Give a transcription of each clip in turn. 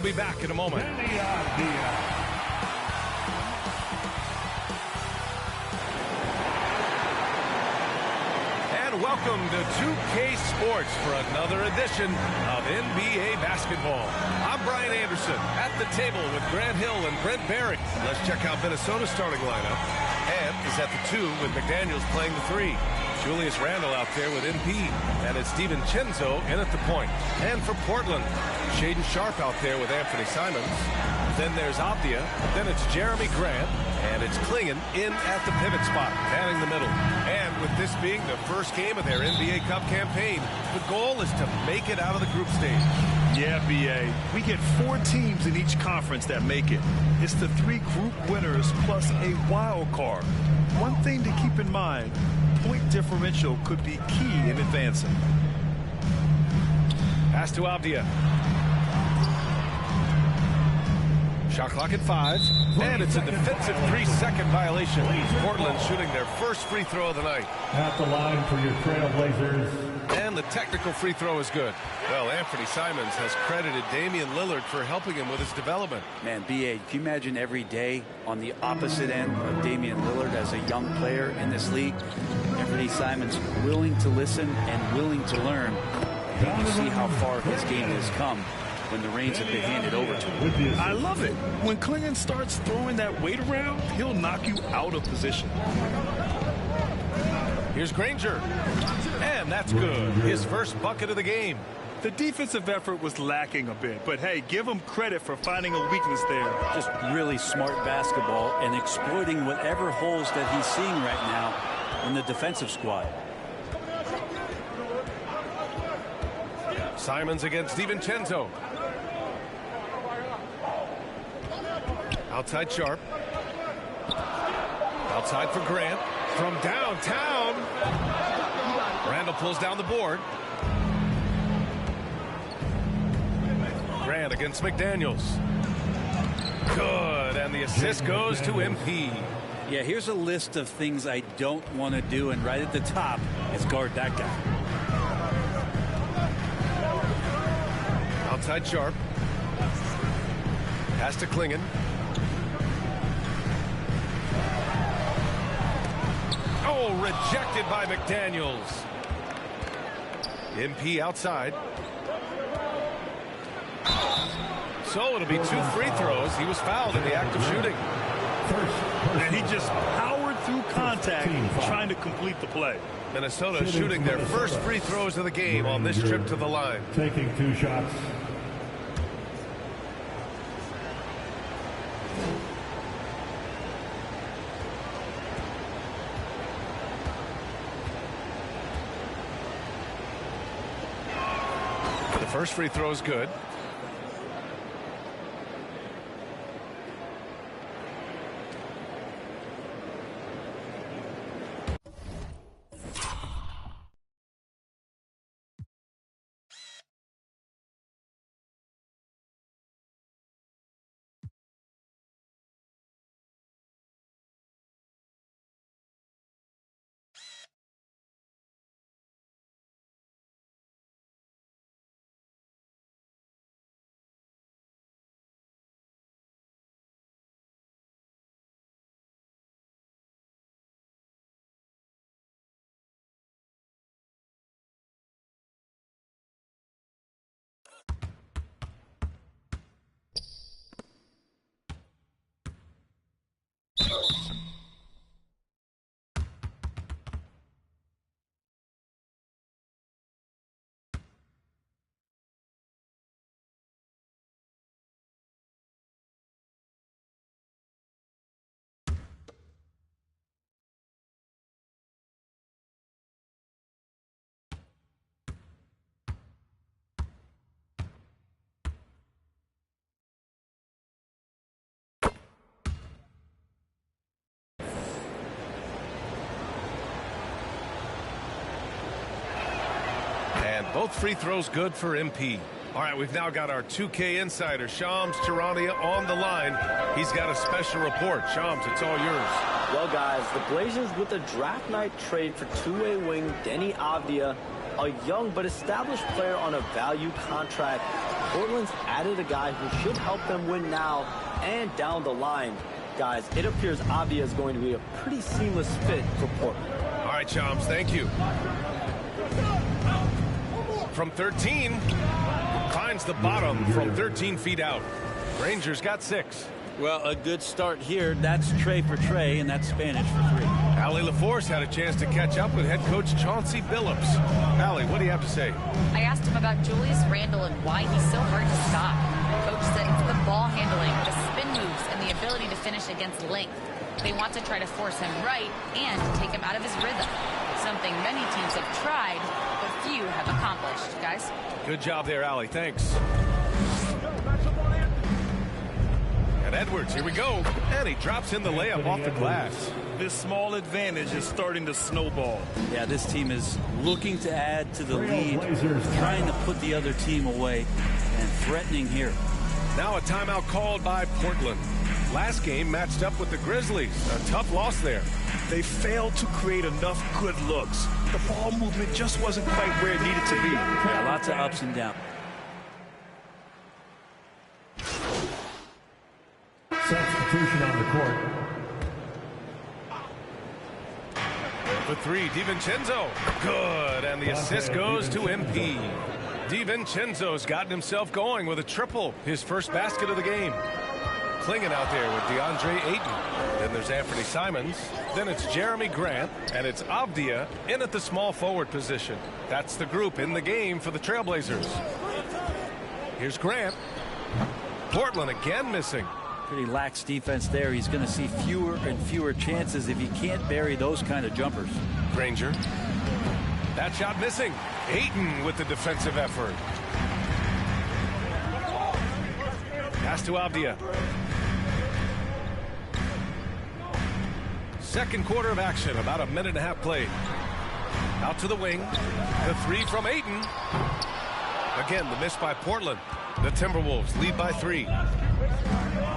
be back in a moment. And welcome to 2K Sports for another edition of NBA basketball. I'm Brian Anderson at the table with Grant Hill and Brent Barry. Let's check out Minnesota's starting lineup. Ant is at the 2 with McDaniels playing the 3. Julius Randle out there with MP, and it's DiVincenzo in at the point. And for Portland, Shaedon Sharpe out there with Anthony Simons. Then there's Avdia, then it's Jeremy Grant, and it's Klingon in at the pivot spot, manning the middle. And with this being the first game of their NBA Cup campaign, the goal is to make it out of the group stage. Yeah, B.A. We get 4 teams in each conference that make it. It's the 3 group winners plus a wild card. One thing to keep in mind, point differential could be key in advancing. Pass to Avdia. Shot clock at 5, and it's a defensive 3-second violation. Portland shooting their first free throw of the night. At the line for your Trailblazers. And the technical free throw is good. Well, Anthony Simons has credited Damian Lillard for helping him with his development. Man, B.A., can you imagine every day on the opposite end of Damian Lillard as a young player in this league? Anthony Simons willing to listen and willing to learn. And you see how far his game has come when the reins have been handed over to him. I love it. When Klingon starts throwing that weight around, he'll knock you out of position. Here's Granger. And that's good. His first bucket of the game. The defensive effort was lacking a bit, but hey, give him credit for finding a weakness there. Just really smart basketball and exploiting whatever holes that he's seeing right now in the defensive squad. Simons against DiVincenzo. Outside Sharpe. Outside for Grant. From downtown. Randle pulls down the board. Grant against McDaniels. Good, and the assist goes to MP. Yeah, here's a list of things I don't want to do, and right at the top is guard that guy. Outside Sharpe. Pass to Klingon. Oh, rejected by McDaniels. MP outside. So it'll be 2 free throws. He was fouled in the act of shooting. And he just powered through contact trying to complete the play. Minnesota shooting their first free throws of the game on this trip to the line. Taking 2 shots. The first free throw is good. Both free throws good for MP. All right, we've now got our 2K insider, Shams Charania, on the line. He's got a special report. Shams, it's all yours. Well, guys, the Blazers with a draft night trade for two-way wing Denny Avdia, a young but established player on a value contract, Portland's added a guy who should help them win now and down the line. Guys, it appears Avdia is going to be a pretty seamless fit for Portland. All right, Chomps, thank you. From 13, finds the bottom from 13 feet out. Rangers got 6. Well, a good start here. That's Trey for Trey, and that's Spanish for 3. Allie LaForce had a chance to catch up with head coach Chauncey Billups. Allie, what do you have to say? I asked him about Julius Randle and why he's so hard to stop. Coach said it's the ball handling, the spin moves, and the ability to finish against length. They want to try to force him right and take him out of his rhythm. Something many teams have tried, but few have accomplished. Guys? Good job there, Allie. Thanks. And Edwards, here we go. And he drops in the layup off the glass. This small advantage is starting to snowball. Yeah, this team is looking to add to the lead, trying to put the other team away, and threatening here. Now a timeout called by Portland. Last game matched up with the Grizzlies. A tough loss there. They failed to create enough good looks. The ball movement just wasn't quite where it needed to be. Yeah, lots of ups and downs. Substitution on the court. For 3, DiVincenzo. Good, and the assist goes to MP. DiVincenzo's gotten himself going with a triple, his first basket of the game. Clinging out there with DeAndre Ayton. Then there's Anthony Simons. Then it's Jeremy Grant, and it's Avdia in at the small forward position. That's the group in the game for the Trailblazers. Here's Grant. Portland again missing. Pretty lax defense there. He's going to see fewer and fewer chances if he can't bury those kind of jumpers. Granger. That shot missing. Ayton with the defensive effort. Pass to Avdia. Second quarter of action, about a minute and a half played. Out to the wing. The 3 from Ayton. Again, the miss by Portland. The Timberwolves lead by 3.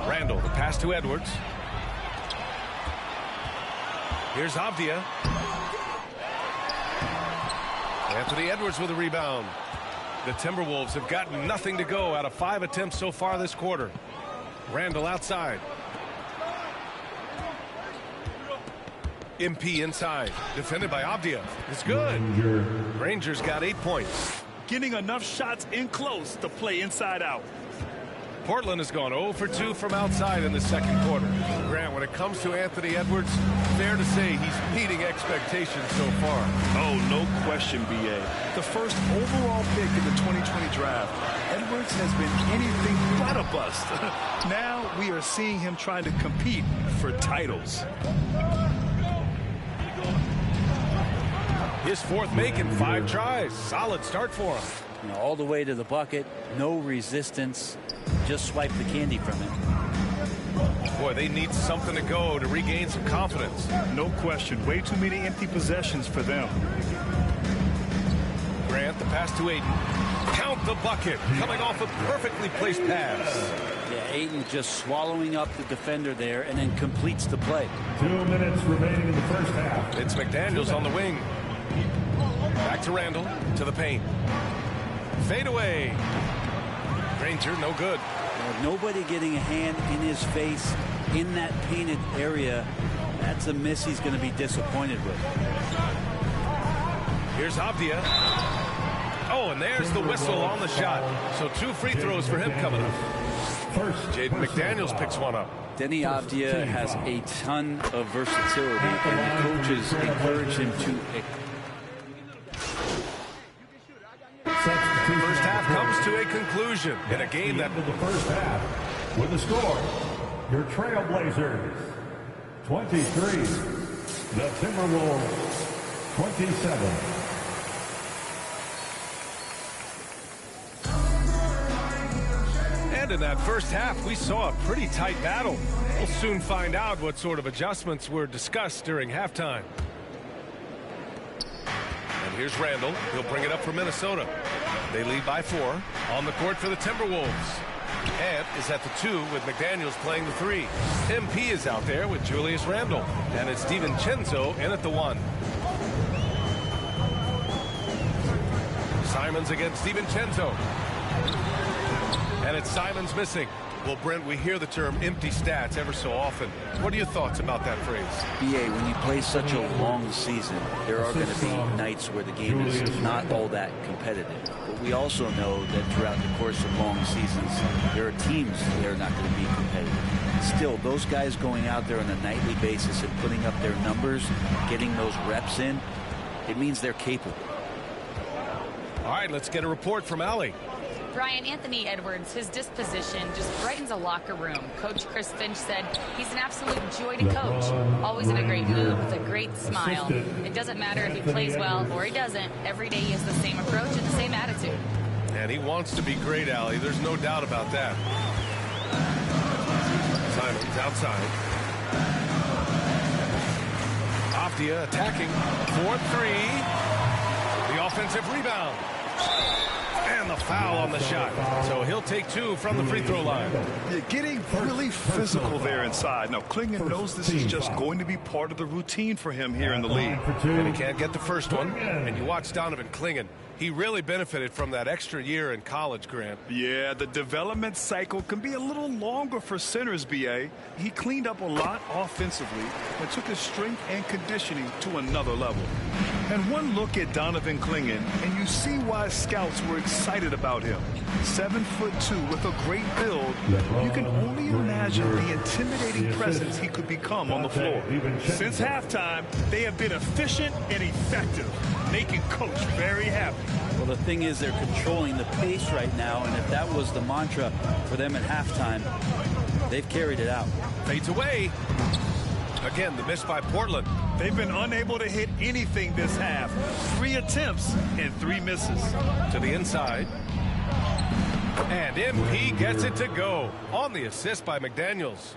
Randall, the pass to Edwards. Here's Avdia. Anthony Edwards with a rebound. The Timberwolves have gotten nothing to go out of 5 attempts so far this quarter. Randall outside. MP inside. Defended by Avdia. It's good. Rangers got 8 points. Getting enough shots in close to play inside out. Portland has gone 0 for 2 from outside in the second quarter. Grant, when it comes to Anthony Edwards, fair to say he's meeting expectations so far. Oh, no question, B.A. The first overall pick in the 2020 draft, Edwards has been anything but a bust. Now we are seeing him trying to compete for titles. His 4th make in 5 tries. Solid start for him. You know, all the way to the bucket, no resistance. Just swipe the candy from him. Boy, they need something to go to regain some confidence. No question. Way too many empty possessions for them. Grant, the pass to Ayton. Count the bucket. Coming off a perfectly placed pass. Yeah, Ayton just swallowing up the defender there and then completes the play. 2 minutes remaining in the first half. It's McDaniels on the wing. Back to Randall, to the paint. Fade away. Granger, no good. Nobody getting a hand in his face in that painted area. That's a miss he's going to be disappointed with. Here's Avdia. Oh, and there's the whistle on the shot. So 2 free throws for him coming up. Jaden McDaniels picks one up. Denny Avdia has a ton of versatility, and the coaches encourage him to. First half comes to a conclusion in a game that the first half with the score, your Trailblazers 23, the Timberwolves 27. And in that first half, we saw a pretty tight battle. We'll soon find out what sort of adjustments were discussed during halftime. And here's Randall. He'll bring it up for Minnesota. They lead by 4 on the court for the Timberwolves. Ant is at the 2 with McDaniels playing the 3. MP is out there with Julius Randle. And it's DiVincenzo in at the 1. Simons against DiVincenzo. And it's Simons missing. Well, Brent, we hear the term empty stats ever so often. What are your thoughts about that phrase? BA, when you play such a long season, there are going to be nights where the game is not all that competitive. But we also know that throughout the course of long seasons, there are teams that are not going to be competitive. Still, those guys going out there on a nightly basis and putting up their numbers, getting those reps in, it means they're capable. All right, let's get a report from Allie. Brian, Anthony Edwards, his disposition just brightens a locker room. Coach Chris Finch said he's an absolute joy to coach. Always in a great mood with a great smile. It doesn't matter if he plays well or he doesn't. Every day he has the same approach and the same attitude. And he wants to be great, Allie. There's no doubt about that. Simons outside. Avdia attacking. 4-3. The offensive rebound. And the foul on the shot. So he'll take 2 from the free throw line. You're getting really physical there inside. Now, Klingen knows this is just going to be part of the routine for him here in the league. And he can't get the first one. And you watch Donovan Klingen. He really benefited from that extra year in college, Grant. Yeah, the development cycle can be a little longer for centers, BA. He cleaned up a lot offensively and took his strength and conditioning to another level. And one look at Donovan Klingen, and you see why scouts were excited about him. 7'2" with a great build. You can only imagine the intimidating presence he could become on the floor. Since halftime, they have been efficient and effective, making Coach very happy. Well, the thing is, they're controlling the pace right now, and if that was the mantra for them at halftime, they've carried it out. Fades away. Again, the miss by Portland. They've been unable to hit anything this half. 3 attempts and 3 misses. To the inside. And MP gets it to go on the assist by McDaniels.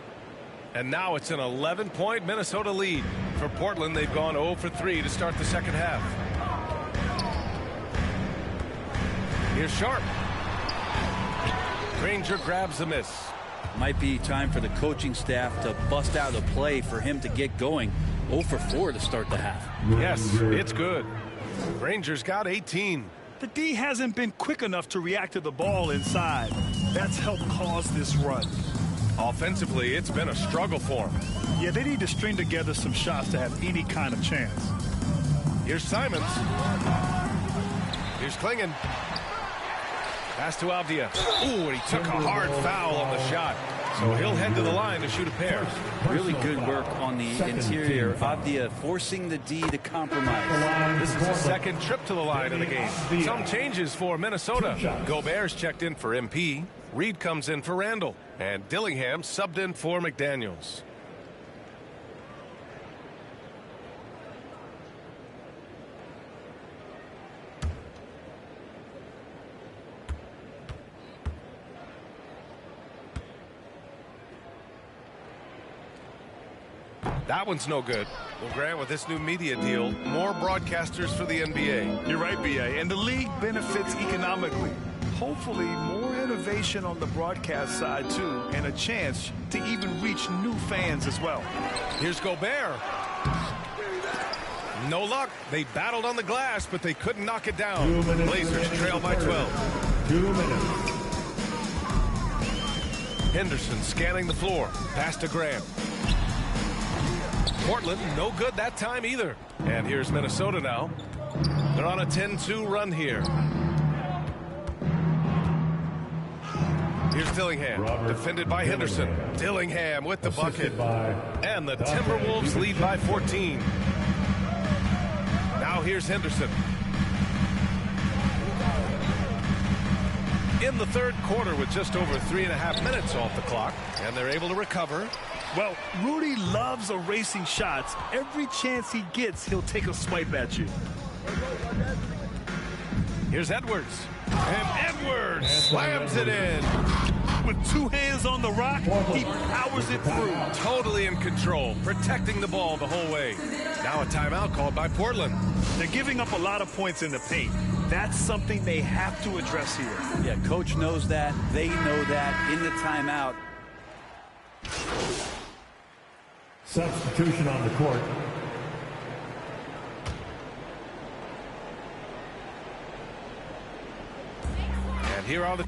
And now it's an 11-point Minnesota lead. For Portland, they've gone 0 for 3 to start the second half. Here's Sharp. Granger grabs the miss. Might be time for the coaching staff to bust out a play for him to get going. 0 for 4 to start the half. Yes, it's good. Granger's got 18. The D hasn't been quick enough to react to the ball inside. That's helped cause this run. Offensively, it's been a struggle for them. Yeah, they need to string together some shots to have any kind of chance. Here's Simons. Here's Klingen. Pass to Avdia. Ooh, and he took a hard foul on the shot. So he'll head to the line to shoot a pair. Really good work on the interior. Avdia forcing the D to compromise. This is his second trip to the line of the game. Some changes for Minnesota. Gobert's checked in for MP. Reed comes in for Randall. And Dillingham subbed in for McDaniels. That one's no good. Well, Grant, with this new media deal, more broadcasters for the NBA. You're right, BA, and the league benefits economically. Hopefully, more innovation on the broadcast side, too, and a chance to even reach new fans as well. Here's Gobert. No luck. They battled on the glass, but they couldn't knock it down. Blazers trail by 12. 2 minutes. Henderson scanning the floor. Pass to Grant. Portland, no good that time either. And here's Minnesota now. They're on a 10-2 run here. Here's Dillingham, defended by Henderson. Dillingham with the bucket. And the Timberwolves lead by 14. Now here's Henderson. In the third quarter with just over 3.5 minutes off the clock. And they're able to recover. Well, Rudy loves erasing shots. Every chance he gets, he'll take a swipe at you. Here's Edwards. And Edwards slams it in. With 2 hands on the rock, he powers it through. Totally in control, protecting the ball the whole way. Now a timeout called by Portland. They're giving up a lot of points in the paint. That's something they have to address here. Yeah, coach knows that. They know that. In the timeout. Substitution on the court. And here are the